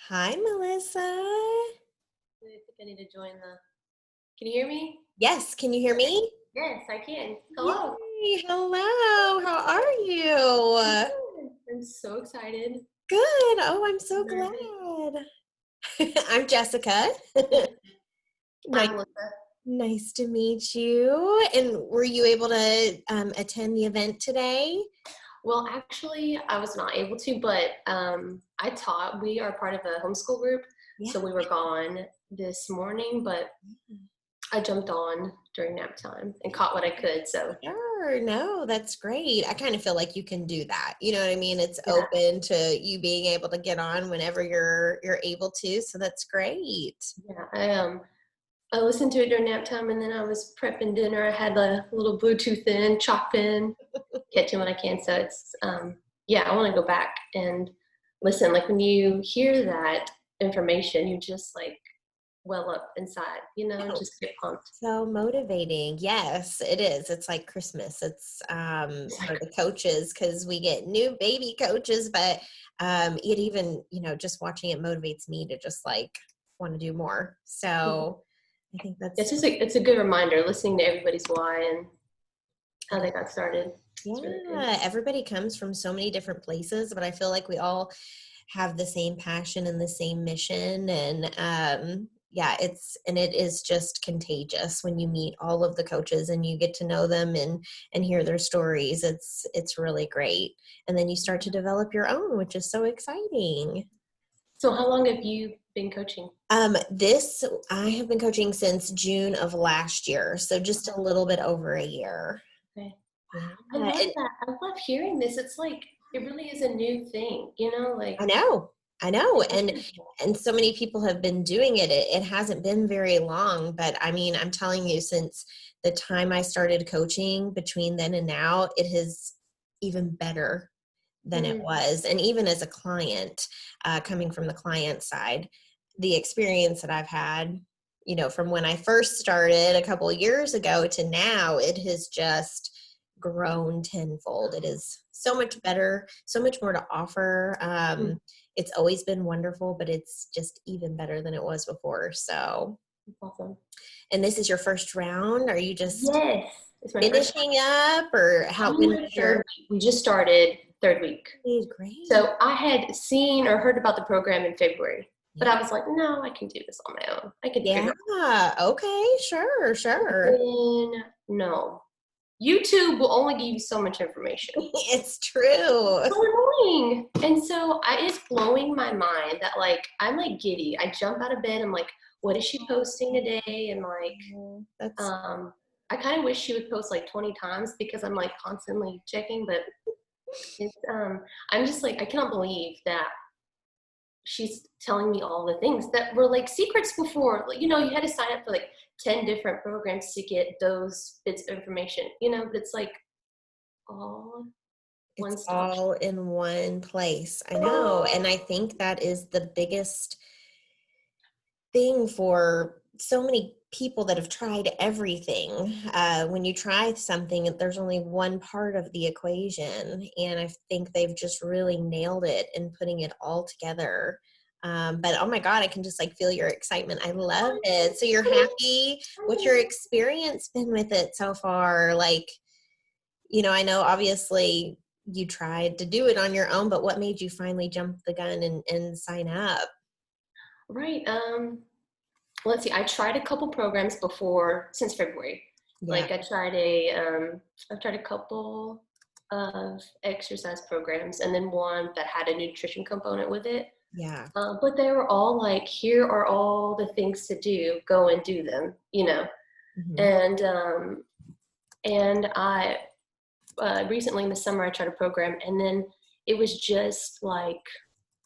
Hi, Melissa. I think I need to join the. Can you hear me? Yes, can you hear me? Yes, I can. Hello. Yay, hello. How are you? Good. I'm so excited. Good. Oh, I'm so Nervous. glad. I'm Jessica. Hi, Nice, Melissa. nice to meet you. And were you able to attend the event today? Well, actually, I was not able to, but I taught. We are part of a homeschool group, Yeah. so we were gone this morning, but I jumped on during nap time and caught what I could. So, Sure. No, that's great. I kind of feel like you can do that. You know what I mean? It's yeah, open to you being able to get on whenever you're able to. So that's great. yeah. I listened to it during nap time, and then I was prepping dinner. I had a little Bluetooth in, chalk pen, catching what I can. So it's yeah, I want to go back and listen. Like when you hear that information, you just like well up inside, just get pumped. So motivating. Yes, it is. It's like Christmas. It's It's for like, the coaches because we get new baby coaches, but it even, just watching it motivates me to just like want to do more. So I think it's that's just it's a good reminder listening to everybody's why and how it they is. got started. It's really good. Yeah, everybody comes from so many different places, but I feel like we all have the same passion and the same mission. And yeah, it is just contagious when you meet all of the coaches and you get to know them and hear their stories. It's really great. And then you start to develop your own, which is so exciting. So how long have you been coaching? This I have been coaching since June of last year, so just a little bit over a year. Okay. Yeah, I love and that. I love hearing this. It's like it really is a new thing, like I know, it's and so many people have been doing it. It hasn't been very long, but I mean, I'm telling you, since the time I started coaching, between then and now, it has even better than it mm, was. And even as a client, coming from the client side, the experience that I've had, from when I first started a couple of years ago to now, it has just grown tenfold. It is so much better, so much more to offer. mm, It's always been wonderful, but it's just even better than it was before. So, it's awesome. and this is your first round. Are you just Yes, it's my first. finishing up, or how? I'm in When my was third your week. We just started third week. great? So I had seen or heard about the program in February, but Yeah. I was like, no, I can do this on my own. I can figure Yeah. it Okay. Sure. out. Sure. Then, no. YouTube will only give you so much information. It's true. So annoying. And so it's blowing my mind that like I'm like giddy. I jump out of bed. I'm like, what is she posting today? And like, That's um, I kind of wish she would post like 20 times because I'm like constantly checking, but it's I'm just like I cannot believe that she's telling me all the things that were like secrets before. Like, you had to sign up for like 10 different programs to get those bits of information, but it's like all one it's stop. all in one place. I know. And I think that is the biggest thing for so many people that have tried everything. When you try something, there's only one part of the equation. And I think they've just really nailed it in putting it all together. But oh my God, I can just like feel your excitement. I love it. So you're happy? What's your experience been with it so far? Like, I know obviously you tried to do it on your own, but what made you finally jump the gun and sign up? Right. Let's see. I tried a couple programs before since February. Yeah. Like I've tried a couple of exercise programs, and then one that had a nutrition component with it. Yeah. But they were all like, here are all the things to do. Go and do them. Hmm. And I recently in the summer I tried a program, and then it was just like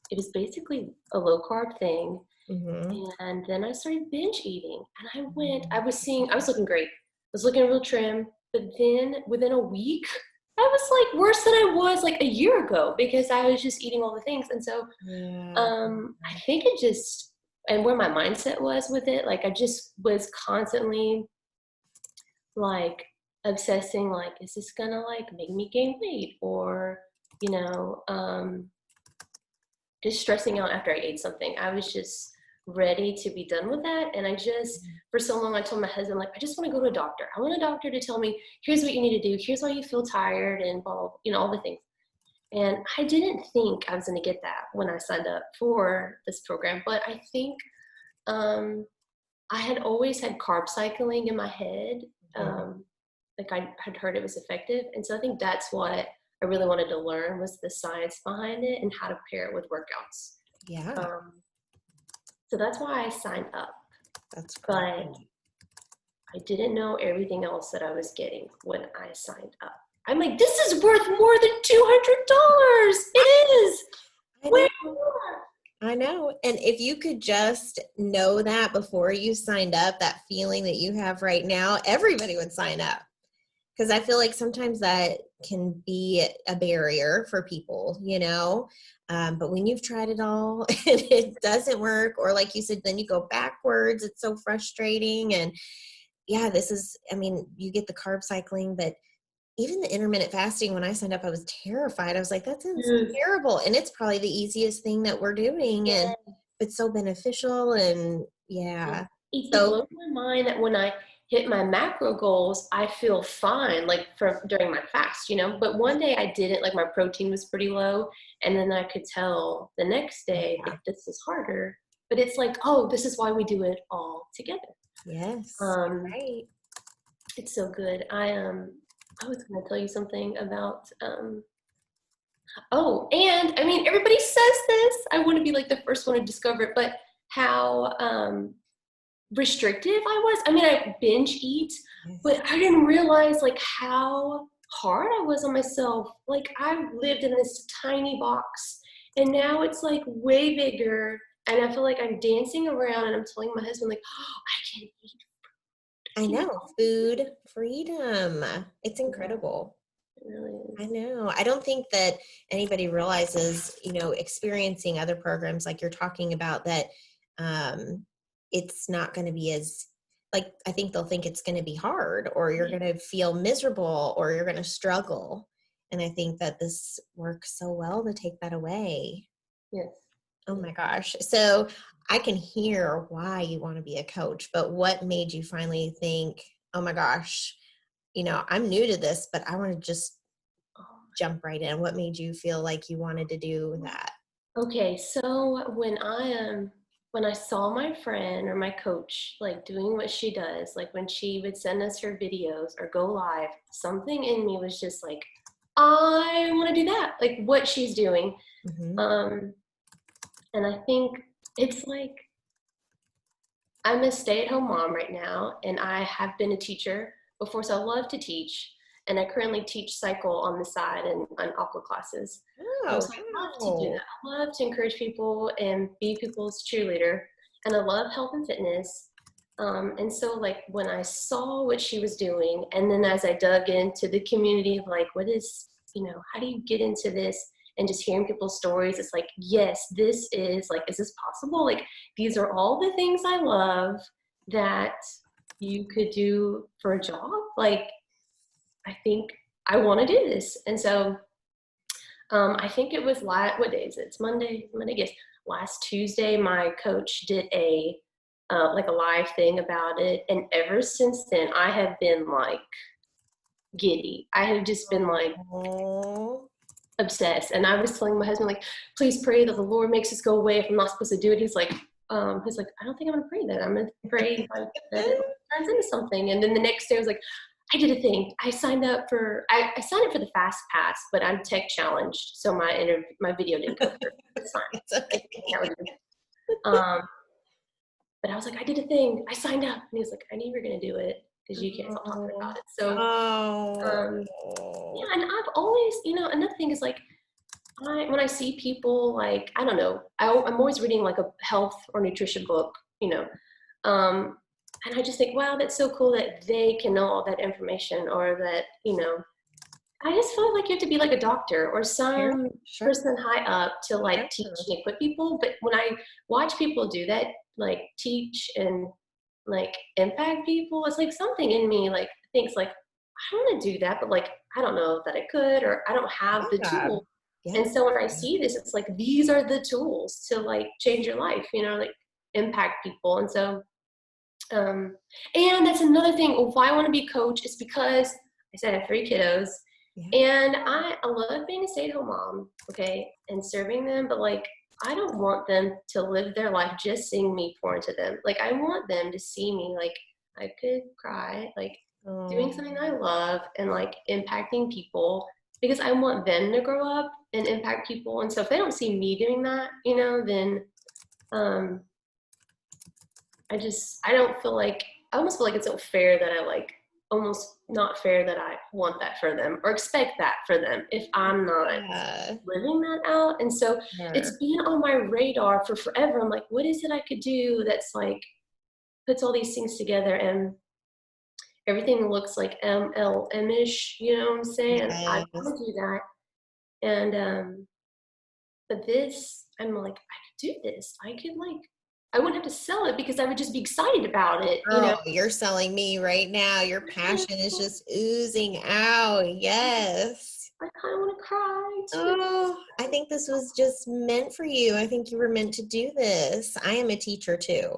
it was basically a low carb thing. Hmm. And then I started binge eating, and I was looking great. I was looking real trim, but then within a week, I was like worse than I was like a year ago because I was just eating all the things. And so Yeah. I think it just, and where my mindset was with it, like I just was constantly like obsessing, like, is this gonna like make me gain weight or, you know, um, just stressing out after I ate something. I was just ready to be done with that. And I just, for so long, I told my husband, like, I just want to go to a doctor. I want a doctor to tell me, here's what you need to do. Here's why you feel tired and blah, blah, you know, all the things. And I didn't think I was going to get that when I signed up for this program. But I think I had always had carb cycling in my head. Like I had heard it was effective. And so I think that's what I really wanted to learn was the science behind it and how to pair it with workouts. Yeah, So that's why I signed up. that's great. But I didn't know everything else that I was getting when I signed up. I'm like, this is worth more than $200. It is. I Way know. more. I know. And if you could just know that before you signed up, that feeling that you have right now, everybody would sign up. Because I feel like sometimes that can be a barrier for people, you know. But when you've tried it all and it doesn't work, or like you said, then you go backwards, it's so frustrating. And yeah, this is, I mean, you get the carb cycling, but even the intermittent fasting, when I signed up, I was terrified. I was like, that sounds terrible. And it's probably the easiest thing that we're doing. And it's so beneficial. And yeah. It So, blows my mind that when I hit my macro goals, I feel fine, like during my fast, you know. But one day I didn't, like my protein was pretty low, and then I could tell the next day that this is harder. But it's like, oh, this is why we do it all together. yes, right. It's so good. I was going to tell you something about. Oh, and I mean, everybody says this. I want to be like the first one to discover it, but how restrictive I was. I mean, I binge eat, but I didn't realize like how hard I was on myself. Like I lived in this tiny box, and now it's like way bigger. And I feel like I'm dancing around, and I'm telling my husband like, oh, I can eat. I know, food freedom. It's incredible. It really is. I know. I don't think that anybody realizes, you know, experiencing other programs like you're talking about that it's not going to be as, like, I think they'll think it's going to be hard or you're going to feel miserable or you're going to struggle. And I think that this works so well to take that away. Yes. Oh my gosh. So I can hear why you want to be a coach, but what made you finally think, oh my gosh, you know, I'm new to this, but I want to just jump right in? What made you feel like you wanted to do that? Okay, so when I saw my friend or my coach like doing what she does, like when she would send us her videos or go live, something in me was just like, I want to do that, like what she's doing. Mm-hmm. And I think it's like I'm a stay-at-home mom right now, and I have been a teacher before, so I love to teach. And I currently teach cycle on the side and on aqua classes. Oh, So I love to do that. I love to encourage people and be people's cheerleader. And I love health and fitness. And so like when I saw what she was doing, and then as I dug into the community of like, what is, you know, how do you get into this? And just hearing people's stories, it's like, yes, this is like, is this possible? Like, these are all the things I love that you could do for a job. Like, I think I want to do this. And so I think it was what day is it? It's Monday, I guess. Last Tuesday, my coach did like a live thing about it. And ever since then, I have been like giddy. I have just been like obsessed. And I was telling my husband, like, please pray that the Lord makes this go away if I'm not supposed to do it. He's like, I don't think I'm gonna pray that. I'm gonna pray that it turns into something. And then the next day I was like, I did a thing. I signed up for the fast pass, but I'm tech challenged, so my video didn't go through. It's fine. It's okay. But I was like, I did a thing. I signed up, and he was like, I knew you were gonna do it because you can't stop talking about it. So, yeah, and I've always, you know, another thing is like, when I see people like, I don't know, I'm always reading like a health or nutrition book, you know, and I just think, wow, that's so cool that they can know all that information, or that, you know, I just feel like you have to be like a doctor or some person high up to like teach and equip people. But when I watch people do that, like teach and like impact people, it's like something in me like thinks like, I want to do that, but like, I don't know that I could, or I don't have the tool. Yeah. And so when I see this, it's like, these are the tools to like change your life, like impact people. And so, and that's another thing. Why I want to be a coach is because I said I have 3 kiddos, Yeah. and I love being a stay-at-home mom, okay, and serving them, but like, I don't want them to live their life just seeing me pour into them. Like, I want them to see me like I could cry, like doing Oh, something I love and like impacting people, because I want them to grow up and impact people. And so if they don't see me doing that, then um I don't feel like, I almost feel like it's unfair that I like, almost not fair that I want that for them or expect that for them if I'm not yeah. living that out. And so it's Sure. been on my radar for forever. I'm like, what is it I could do that's like puts all these things together, and everything looks like MLM-ish, you know what I'm saying? And I Yes. want to do that. And but this, I'm like, I could do this. I could like, I wouldn't have to sell it because I would just be excited about it. Girl, you're selling me right now. Your passion is just oozing out. Yes. I kind of want to cry too. Oh, I think this was just meant for you. I think you were meant to do this. I am a teacher too.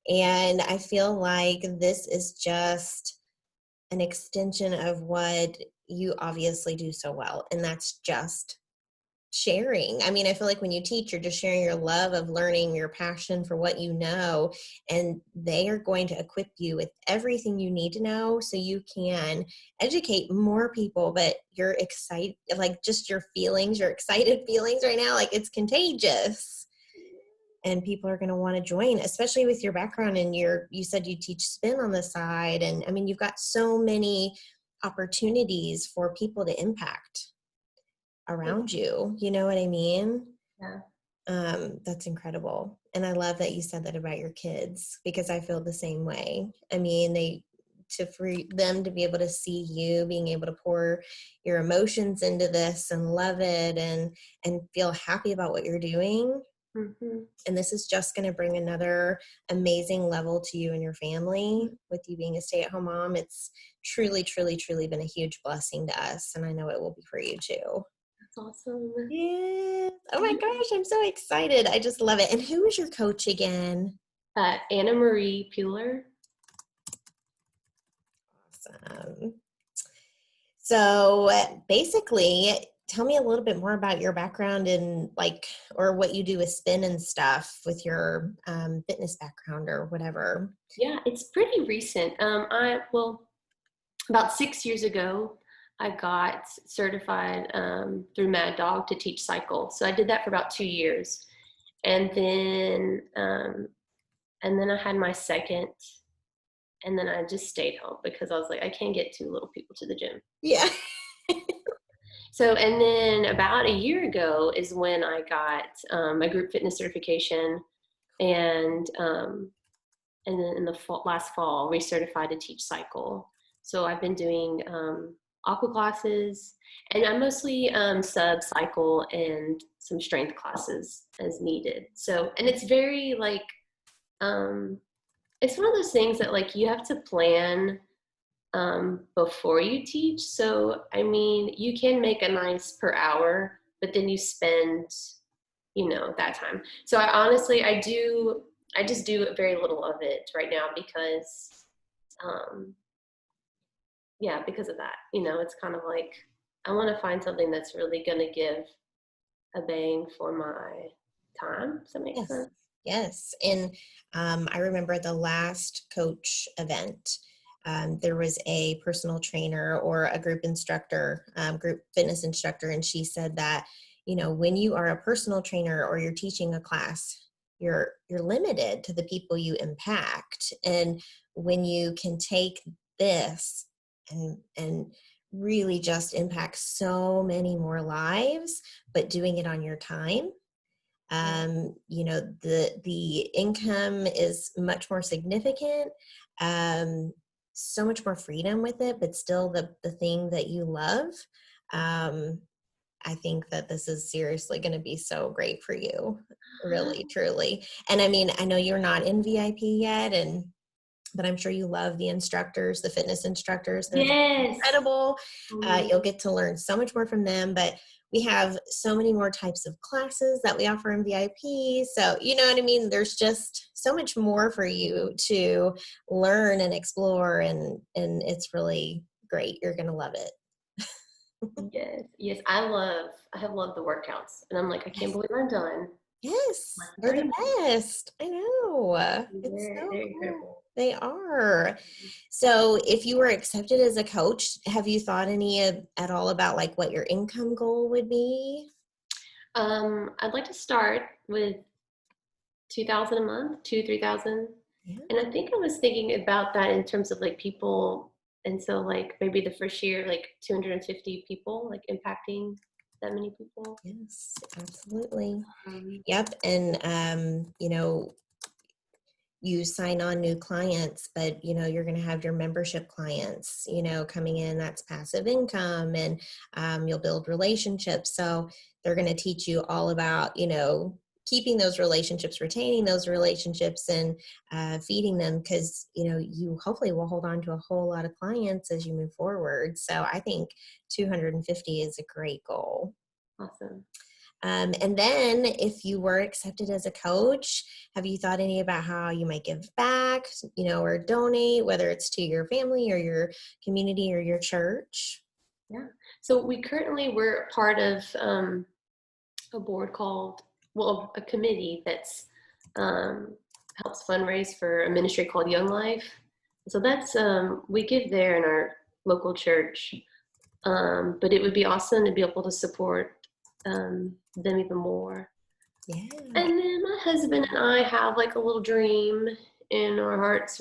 And I feel like this is just an extension of what you obviously do so well. And that's just sharing. I mean, I feel like when you teach, you're just sharing your love of learning, your passion for what you know, and they are going to equip you with everything you need to know so you can educate more people. But you're excited, like just your feelings, your excited feelings right now, like it's contagious. And people are going to want to join, especially with your background and you said you teach spin on the side. And I mean, you've got so many opportunities for people to impact around you. You know what I mean? Yeah. That's incredible. And I love that you said that about your kids because I feel the same way. I mean, for them to be able to see you being able to pour your emotions into this and love it and feel happy about what you're doing. Mm-hmm. And this is just going to bring another amazing level to you and your family with you being a stay-at-home mom. It's truly, truly, truly been a huge blessing to us. And I know it will be for you too. That's awesome. Yes. Oh my gosh, I'm so excited. I just love it. And who is your coach again? Anna Marie Puller. Awesome. So basically, tell me a little bit more about your background and or what you do with spin and stuff with your fitness background or whatever. Yeah, it's pretty recent. About 6 years ago, I got certified through Mad Dog to teach cycle. So I did that for about 2 years, and then I had my second, and then I just stayed home because I was like, I can't get 2 little people to the gym. Yeah. So, and then about a year ago is when I got my group fitness certification, and then in the last fall, recertified to teach cycle. So I've been doing aqua classes, and I mostly sub cycle and some strength classes as needed. So, and it's very like, it's one of those things that like you have to plan before you teach. So, I mean, you can make a nice per hour, but then you spend, that time. So I just do very little of it right now because, um, yeah, because of that. It's kind of like I want to find something that's really going to give a bang for my time. Does that make Yes. sense? Yes. And I remember the last coach event. There was a personal trainer or a group instructor, group fitness instructor, and she said that, when you are a personal trainer or you're teaching a class, you're limited to the people you impact. And when you can take this and really just impact so many more lives, but doing it on your time, Yeah. the income is much more significant, so much more freedom with it, but still the thing that you love. I think that this is seriously going to be so great for you, really, truly. And I mean, I know you're not in VIP yet, but I'm sure you love the instructors, the fitness instructors. They're Yes. incredible. You'll get to learn so much more from them, but we have so many more types of classes that we offer in VIP. So, you know what I mean? There's just so much more for you to learn and explore, and it's really great. You're going to love it. Yes, yes, I have loved the workouts, and I'm like, I can't Yes. believe I'm done. Yes, Like they're the 30 minutes. best. I know. It's They're, so they're cool. incredible. They are. So, if you were accepted as a coach, have you thought at all about like what your income goal would be? I'd like to start with 2,000 a month, 3,000. Yeah. And I think I was thinking about that in terms of like people. And so like maybe the first year, like 250 people, like impacting that many people. Yes, absolutely. Um, Yep. And you sign on new clients, but you're going to have your membership clients coming in. That's passive income, and you'll build relationships. So they're going to teach you all about keeping those relationships, retaining those relationships, and feeding them, because you hopefully will hold on to a whole lot of clients as you move forward. So I think 250 is a great goal. awesome. And then if you were accepted as a coach, have you thought any about how you might give back, or donate, whether it's to your family or your community or your church? Yeah. So we're part of a board called, well, a committee that's um, helps fundraise for a ministry called Young Life. So that's we give there in our local church. But it would be awesome to be able to support them even more. Yeah. And then my husband and I have like a little dream in our hearts.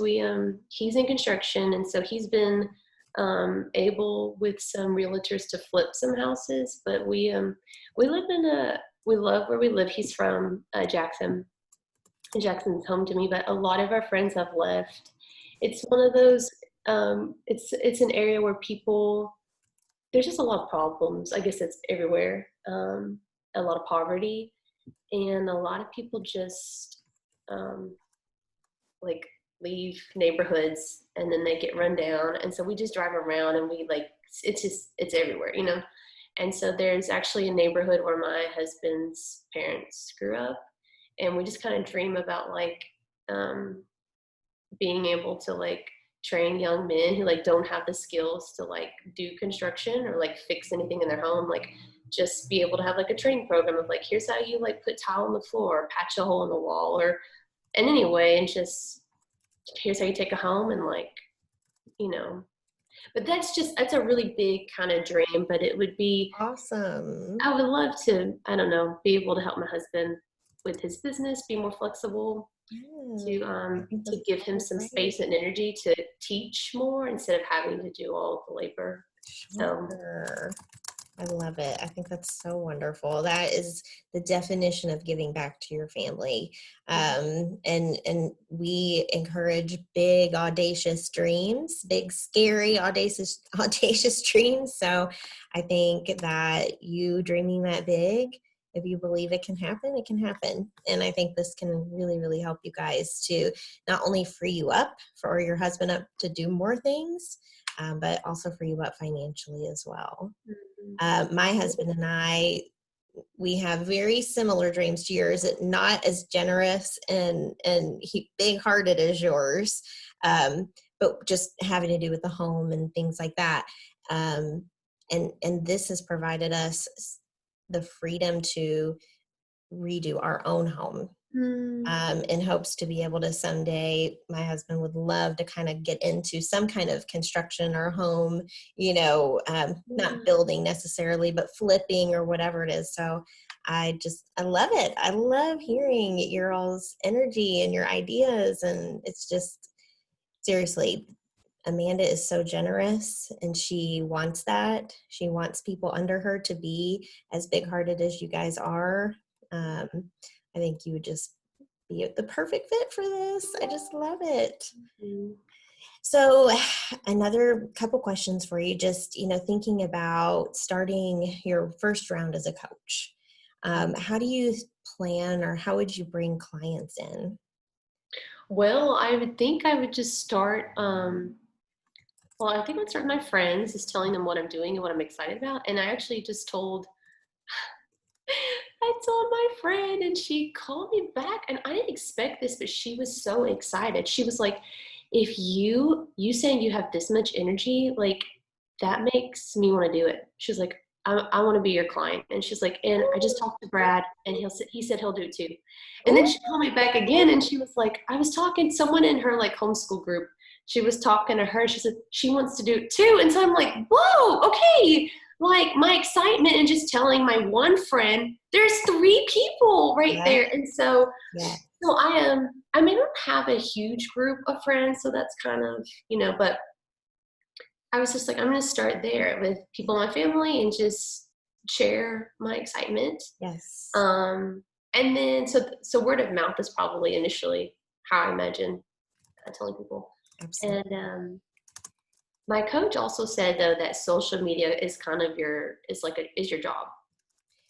He's in construction, and so he's been able with some realtors to flip some houses. But we live we love where we live. He's from Jackson. Jackson's home to me, but a lot of our friends have left. It's one of those. It's an area where people, there's just a lot of problems. I guess it's everywhere. A lot of poverty, and a lot of people just um, like leave neighborhoods and then they get run down. And so we just drive around and we like it's everywhere, you know. And so there's actually a neighborhood where my husband's parents grew up, and we just kind of dream about like um, being able to like train young men who like don't have the skills to like do construction or like fix anything in their home, like just be able to have like a training program of like, here's how you like put tile on the floor, patch a hole in the wall, or in any way, and just here's how you take a home and like, you know. But that's a really big kind of dream. But it would be, Awesome. I would love to, I don't know, be able to help my husband with his business, be more flexible, Yeah, I think to that's give him so some great. space and energy to teach more instead of having to do all of the labor. So Sure. I love it. I think that's so wonderful. That is the definition of giving back to your family. And we encourage big, audacious dreams, big, scary, audacious dreams. So I think that you dreaming that big, if you believe it can happen, it can happen. And I think this can really, really help you guys to not only free you up for your husband up to do more things, but also free you up financially as well. mhm. My husband and I, we have very similar dreams to yours, not as generous and big hearted as yours, but just having to do with the home and things like that. Um, and this has provided us the freedom to redo our own home, Mm, in hopes to be able to someday, my husband would love to kind of get into some kind of construction or home, not yeah. building necessarily, but flipping or whatever it is. So I love it. I love hearing your all's energy and your ideas. And it's just, seriously, Amanda is so generous and she wants that. She wants people under her to be as big hearted as you guys are. Um, I think you would just be the perfect fit for this. I just love it. Mm. So, another couple questions for you. Just thinking about starting your first round as a coach. How do you plan, or how would you bring clients in? Well, I would think I would just start. Well, I think I'd start with my friends, just telling them what I'm doing and what I'm excited about. And I actually just told I told my friend and she called me back and I didn't expect this, but she was so excited. She was like, if you saying you have this much energy, like that makes me want to do it. She was like, I want to be your client. And she's like, and I just talked to Brad and he said he'll do it too. And then Ooh, she called me back again and she was like, I was talking to someone in her like homeschool group. She was talking to her and she said she wants to do it too. And so I'm like, whoa, okay, like my excitement and just telling my one friend, there's three people right yeah, there. And so, yeah. so I may not have a huge group of friends. So that's kind of, but I was just like, I'm going to start there with people in my family and just share my excitement. Yes, Um, and then, so word of mouth is probably initially how I imagine telling people. absolutely. And, my coach also said though that social media is kind of is your job.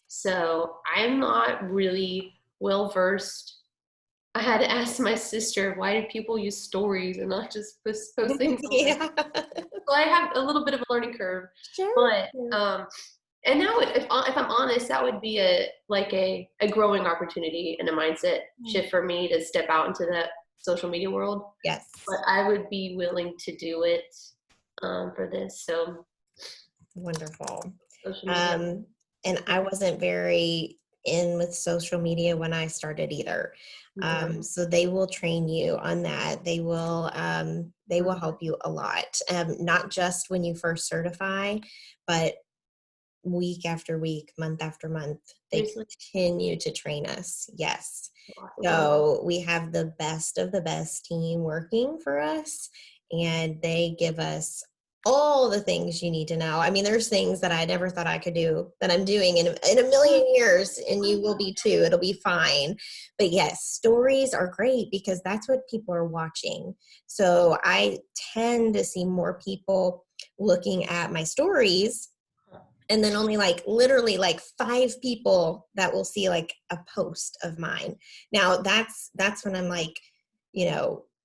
So I'm not really well versed. I had to ask my sister, why do people use stories and not just post things on there? Yeah, So I have a little bit of a learning curve, sure. but and now if I'm honest, that would be a growing opportunity and a mindset shift for me to step out into that social media world. But Yes, I would be willing to do it for this. So wonderful. social media. Um, and I wasn't very in with social media when I started either. Mhm. So they will train you on that. They will Mhm. help you a lot. Not just when you first certify, but week after week, month after month. They Seriously, continue to train us. Yes. awesome. So we have the best of the best team working for us, and they give us all the things you need to know. I mean, there's things that I never thought I could do that I'm doing in a million years, and you will be too. It'll be fine. But yes, stories are great because that's what people are watching. So I tend to see more people looking at my stories, and then only like literally like 5 people that will see like a post of mine. Now that's when I'm like,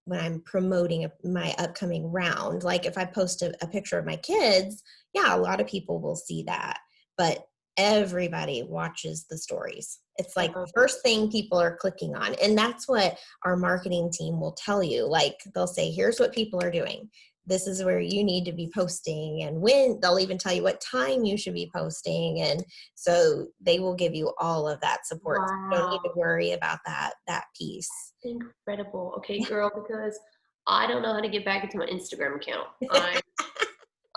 when I'm promoting my upcoming round, like if I post a picture of my kids, yeah, a lot of people will see that, but everybody watches the stories. It's like the first thing people are clicking on, and that's what our marketing team will tell you. Like they'll say, here's what people are doing, this is where you need to be posting, and when they'll even tell you what time you should be posting, and so they will give you all of that support. So you don't need to Wow. worry about that piece. Incredible. Okay, girl, because I don't know how to get back into my Instagram account.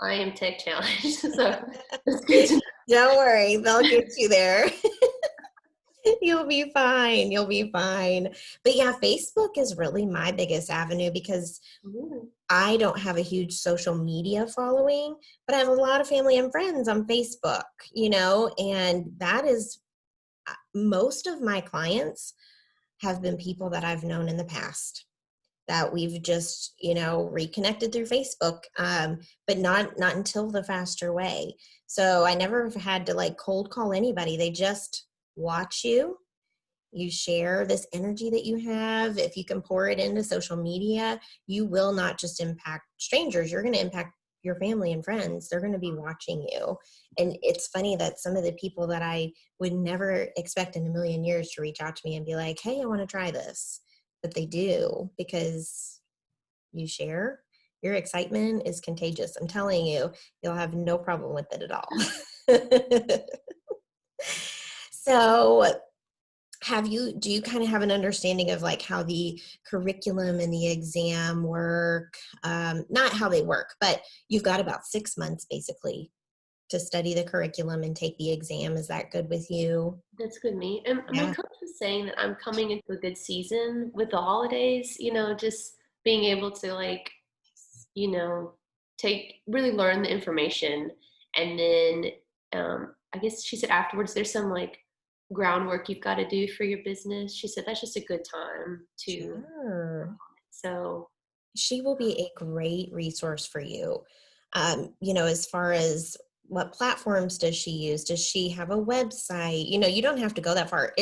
I am tech challenged, so it's good to Don't worry, they'll get you there. You'll be fine. You'll be fine. But yeah, Facebook is really my biggest avenue because know. I don't have a huge social media following, but I have a lot of family and friends on Facebook, and that is most of my clients have been people that I've known in the past that we've just, reconnected through Facebook, but not until the faster way. So I never had to like cold call anybody. They just watch you. You share this energy that you have. If you can pour it into social media, you will not just impact strangers. You're going to impact your family and friends. They're going to be watching you. And it's funny that some of the people that I would never expect in a million years to reach out to me and be like, hey, I want to try this. But they do because you share. Your excitement is contagious. I'm telling you, you'll have no problem with it at all. So, do you kind of have an understanding of like how the curriculum and the exam work? Not how they work, but you've got about 6 months basically to study the curriculum and take the exam. Is that good with you? That's good, me. And my Yeah. coach was saying that I'm coming into a good season with the holidays, just being able to you know, really learn the information. And then I guess she said afterwards there's some groundwork you've got to do for your business. She said that's just a good time to Sure. so She will be a great resource for you. As far as what platforms does she use? Does she have a website? You don't have to go that far.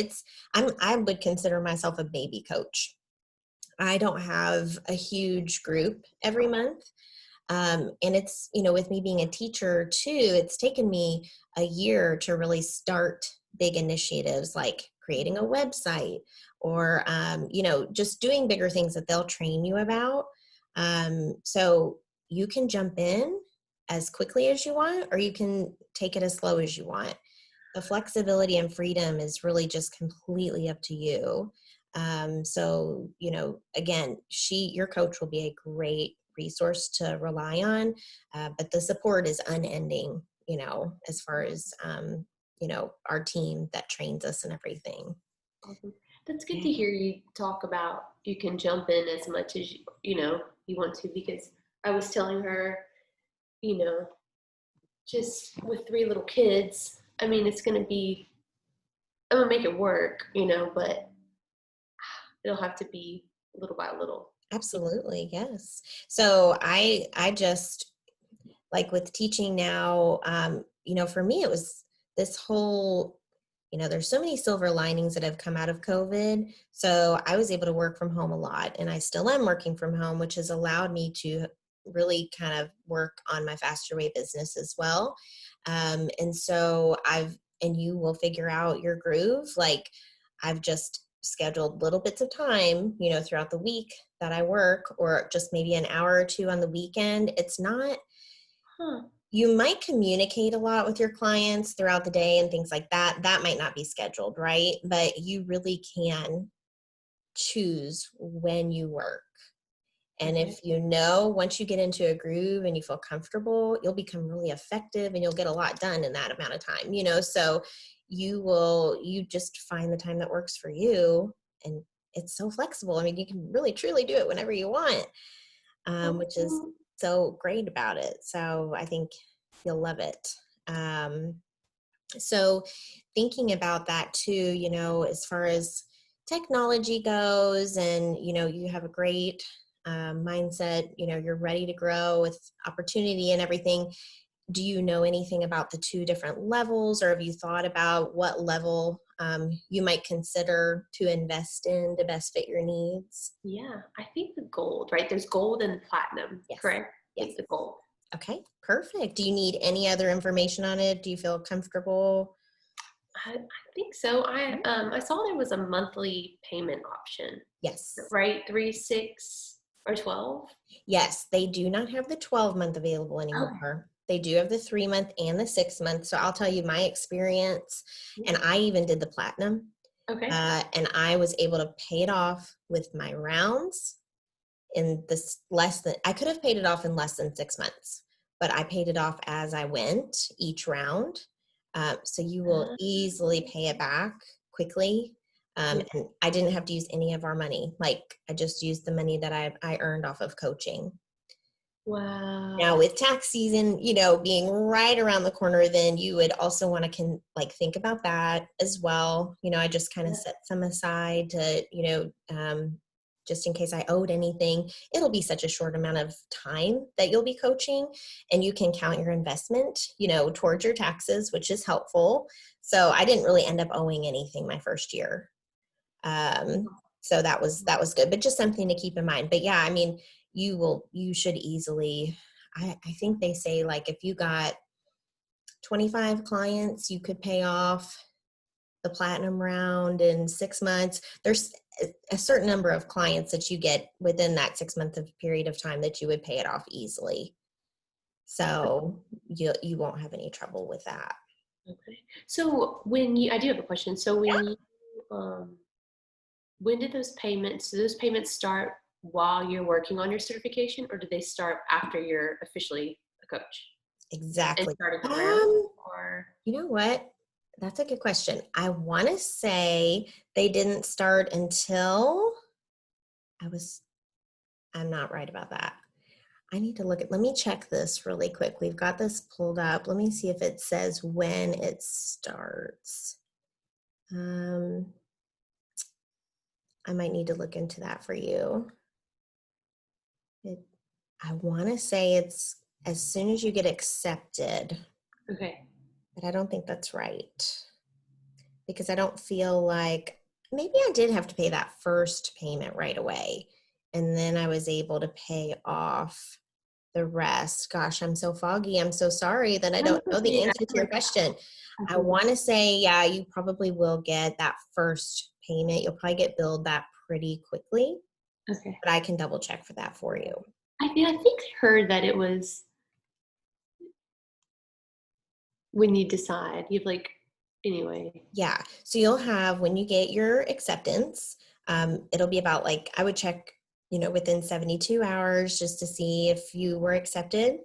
I would consider myself a baby coach. I don't have a huge group every month. And it's, with me being a teacher too, it's taken me a year to really start big initiatives like creating a website or, just doing bigger things that they'll train you about. So you can jump in as quickly as you want, or you can take it as slow as you want. The flexibility and freedom is really just completely up to you. So, again, your coach will be a great resource to rely on, but the support is unending, as far as, our team that trains us and everything. Awesome. That's good Yeah. to hear you talk about you can jump in as much as you want to, because I was telling her, you know, just with three little kids, I mean, it's going to be, I'm going to make it work, but it'll have to be little by little. Absolutely. Yes. So I just, like with teaching now, for me, it was this whole, there's so many silver linings that have come out of COVID. So I was able to work from home a lot, and I still am working from home, which has allowed me to really kind of work on my faster way business as well. And so and you will figure out your groove. Like, I've just scheduled little bits of time, throughout the week that I work, or just maybe an hour or two on the weekend. It's not, Huh. you might communicate a lot with your clients throughout the day and things like that. That might not be scheduled, right? But you really can choose when you work. And Okay. if once you get into a groove and you feel comfortable, you'll become really effective and you'll get a lot done in that amount of time, so you just find the time that works for you. And it's so flexible. I mean, you can really truly do it whenever you want, which is Um, so great about it. So I think you'll love it. Um, so thinking about that too, as far as technology goes, and, you have a great mindset, you're ready to grow with opportunity and everything. Do you know anything about the two different levels, or have you thought about what level you might consider to invest in to best fit your needs? yeah, I think the gold, right? There's gold and platinum, Yes. correct? I Yes. think the gold. Okay, perfect. Do you need any other information on it? Do you feel comfortable? I think so. I saw there was a monthly payment option, Yes. right? 3, 6, or 12. Yes, they do not have the 12-month available Okay. anymore. They do have the 3-month and the 6-month. So I'll tell you my experience, Yeah. and I even did the platinum, Okay. and I was able to pay it off with my rounds in this less than, I could have paid it off in less than 6 months, but I paid it off as I went each round. So you will Uh, easily pay it back quickly. yeah. And I didn't have to use any of our money. Like, I just used the money that I earned off of coaching. Now, Wow. with tax season, being right around the corner, then you would also want to think about that as well. I just kind of Yeah. set some aside to, just in case I owed anything. It'll be such a short amount of time that you'll be coaching, and you can count your investment, towards your taxes, which is helpful. So I didn't really end up owing anything my first year. So that was good, but just something to keep in mind. But yeah, I mean, you should easily, I think they say, like, if you got 25 clients, you could pay off the platinum round in 6 months. There's a certain number of clients that you get within that 6 month of period of time that you would pay it off easily. So you won't have any trouble with that. Okay. So I do have a question. So um, when do those payments start while you're working on your certification, or do they start after you're officially a coach and Exactly. starting around? Um, Or You know what? That's a good question. I want to say they didn't start until I was, I'm not right about that. I need to let me check this really quick. We've got this pulled up. Let me see if it says when it starts. Um, I might need to look into that for you. It, I want to say it's as soon as you get accepted, okay. but I don't think that's right, because I don't feel like, maybe I did have to pay that first payment right away. And then I was able to pay off. the rest. Gosh, I'm so foggy. I'm so sorry that I No, don't it's know the okay. I answer to feel your like question. I I can. want to say, yeah, you probably will get that first payment. You'll probably get billed that pretty quickly, Okay. but I can double check for that for you. I think I heard that it was when you decide. You've like anyway. Yeah. So you'll have, when you get your acceptance, it'll be about like, I would check, within 72 hours just to see if you were accepted.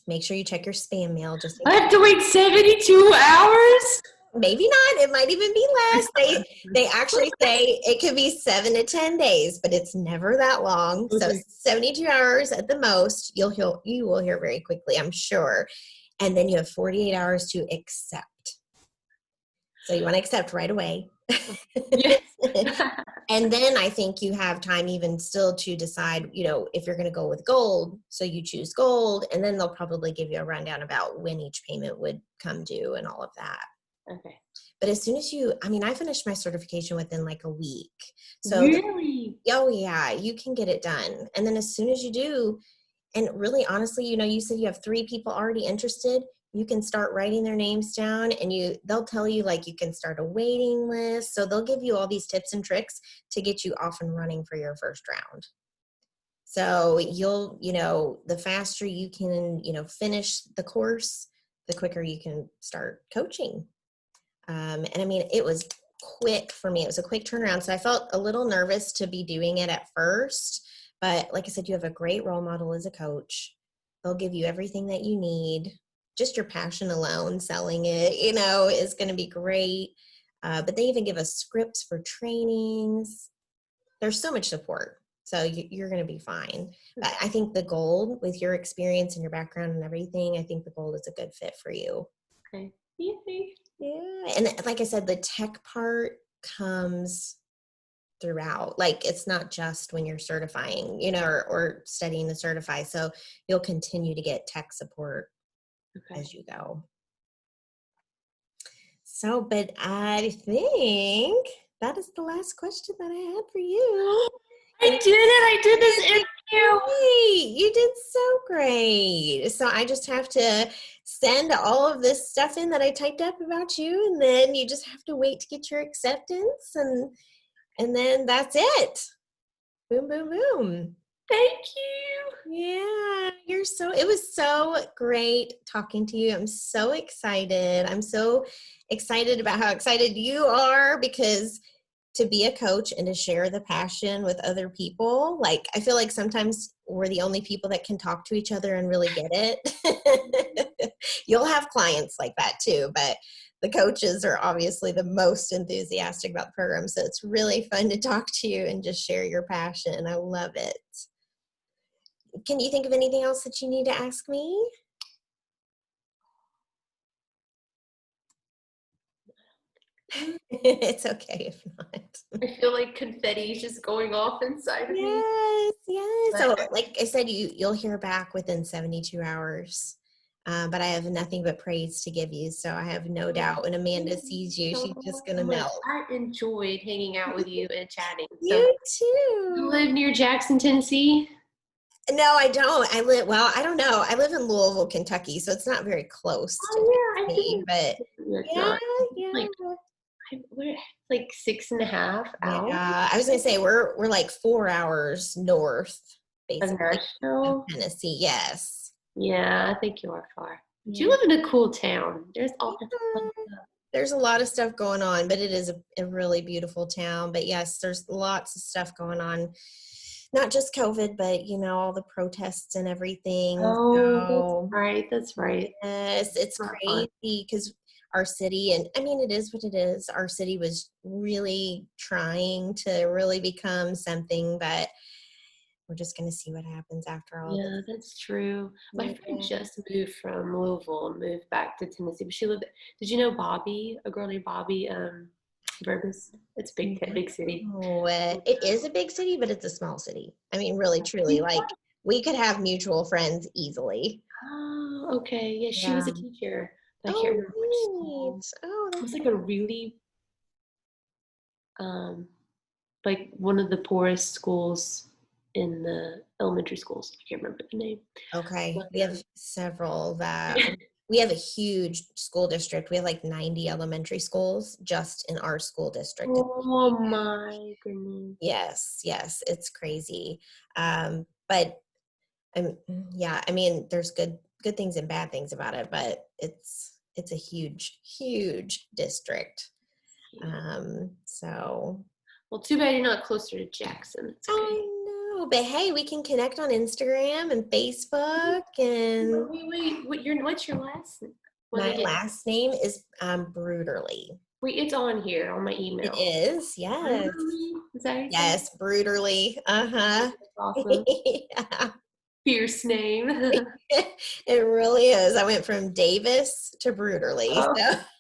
Make sure you check your spam mail just in I case. have to wait 72 hours? Maybe not. It might even be less. They actually say it could be 7 to 10 days, but it's never that long. So Okay. 72 hours at the most. You will hear very quickly, I'm sure. And then you have 48 hours to accept. So you want to accept right away. Yes. And then I think you have time even still to decide, if you're going to go with gold. So you choose gold, and then they'll probably give you a rundown about when each payment would come due and all of that. Okay. But as soon as I finished my certification within like a week. So, Really? oh yeah, you can get it done. And then as soon as you do, and really honestly, you said you have 3 people already interested. You can start writing their names down, and they'll tell you like you can start a waiting list. So they'll give you all these tips and tricks to get you off and running for your first round. So the faster you can, finish the course, the quicker you can start coaching. And I mean, it was quick for me. It was a quick turnaround. So I felt a little nervous to be doing it at first. But like I said, you have a great role model as a coach. They'll give you everything that you need. Just your passion alone, selling it, is going to be great. But they even give us scripts for trainings. There's so much support. So you're going to be fine. But I think the gold, with your experience and your background and everything, I think the gold is a good fit for you. Okay. Yay. Yeah. And like I said, the tech part comes throughout. Like it's not just when you're certifying, or studying to certify. So you'll continue to get tech support Okay. as you go. So, but I think that is the last question that I had for you. I And did it. I did this interview. great. You did so great. So I just have to send all of this stuff in that I typed up about you, and then you just have to wait to get your acceptance, and then that's it. Boom, boom, boom. Thank you. Yeah, it was so great talking to you. I'm so excited. I'm so excited about how excited you are, because to be a coach and to share the passion with other people, like I feel like sometimes we're the only people that can talk to each other and really get it. You'll have clients like that too, but the coaches are obviously the most enthusiastic about the program. So it's really fun to talk to you and just share your passion. I love it. Can you think of anything else that you need to ask me? It's okay if not. I feel like confetti is just going off inside of me. Yes, yes. But So, like I said, you'll hear back within 72 hours. But I have nothing but praise to give you. So I have no doubt when Amanda sees you, she's just gonna so much. melt. I enjoyed hanging out with you and chatting. So You you too. live near Jackson, Tennessee? No, I don't. I don't know. I live in Louisville, Kentucky, so it's not very close to Oh yeah, I Tennessee. think But it's yeah, not. Like yeah. we're like 6.5 hours Yeah, I was gonna say we're like 4 hours north, of basically, of Nashville. Tennessee. Yes. Yeah, I think you are far. But you Yeah. live in a cool town. There's all kinds of fun Yeah. stuff. There's a lot of stuff going on, but it is a really beautiful town. But yes, there's lots of stuff going on. Not just COVID, but all the protests and everything. Oh, that's So right. That's right. yes, it's Not fun. crazy because our city, and I mean, it is what it is. Our city was really trying to really become something, but we're just going to see what happens after all Yeah, this. that's true. My friend Yeah. just moved from Louisville and moved back to Tennessee. But she lived. Did you know Bobby? A girl named Bobby. Verbus. It's big city. No, it is a big city, but it's a small city. I mean, really, truly, like we could have mutual friends easily. Oh, okay. Yeah, she was Yeah. a teacher, but I can't Oh, remember which neat. school. Oh, It was that's like a really um like one of the poorest schools in the elementary schools. I can't remember the name. Okay. But, We have several that we have a huge school district. We have like 90 elementary schools just in our school district. oh my goodness. Yes, yes, it's crazy. But yeah, I mean, there's good things and bad things about it, but it's a huge district. Yeah. So Well, too bad you're not closer to Jackson. It's okay. I know, but hey, we can connect on Instagram and Facebook, and Wait. What's your last name? Let my me get. last name is Bruderly. Wait, it's on here on my It email. is, yes. Really? Is that how you say Yes, Bruderly. it? Uh-huh. That's awesome. Yeah. Fierce name. It really is. I went from Davis to Bruderly. Oh,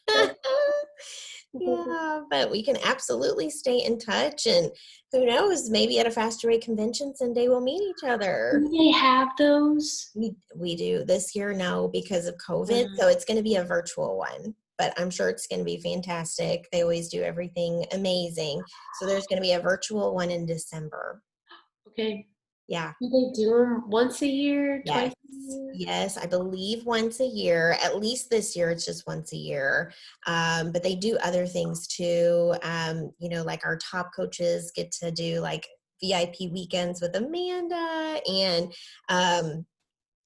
So that's yeah, but we can absolutely stay in touch, and who knows, maybe at a Faster Rate convention someday we'll meet each other. do they have those? We do this year, no, because of COVID. Mm, So it's going to be a virtual one, but I'm sure it's going to be fantastic. They always do everything amazing. So there's going to be a virtual one in December. okay. Yeah. Do they do them once a year, twice Yes. a year? Yes, I believe once a year. At least this year, it's just once a year. But they do other things too. Like our top coaches get to do like VIP weekends with Amanda. And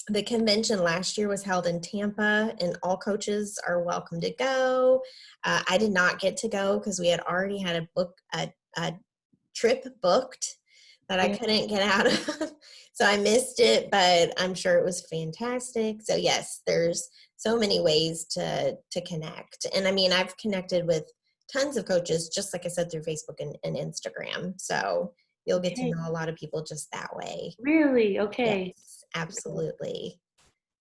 the convention last year was held in Tampa, and all coaches are welcome to go. I did not get to go because we had already had a trip booked that I Yeah. couldn't get out of. So I missed it, but I'm sure it was fantastic. So yes, there's so many ways to connect. And I mean, I've connected with tons of coaches, just like I said, through Facebook and Instagram. So you'll get to Okay. know a lot of people just that way. Really? Okay. Yes, Okay. absolutely.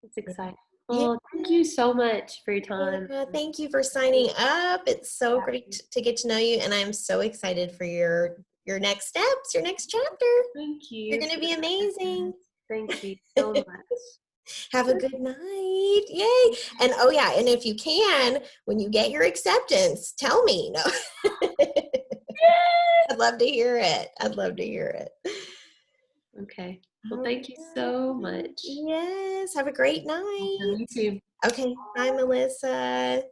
That's exciting. Yeah. Well, thank you so much for your time. Yeah, thank you for signing up. It's so great to get to know you, and I'm so excited for your next steps, your next chapter. Thank You're you going for to be that. amazing. Thank you so much. Have a good night. Yay. And oh yeah, and if you can, when you get your acceptance, tell me. No. I'd love to hear it. I'd love to hear it. Okay. Well, All thank you right. so much. Yes. Have a great night. You too. Okay. Bye, Melissa.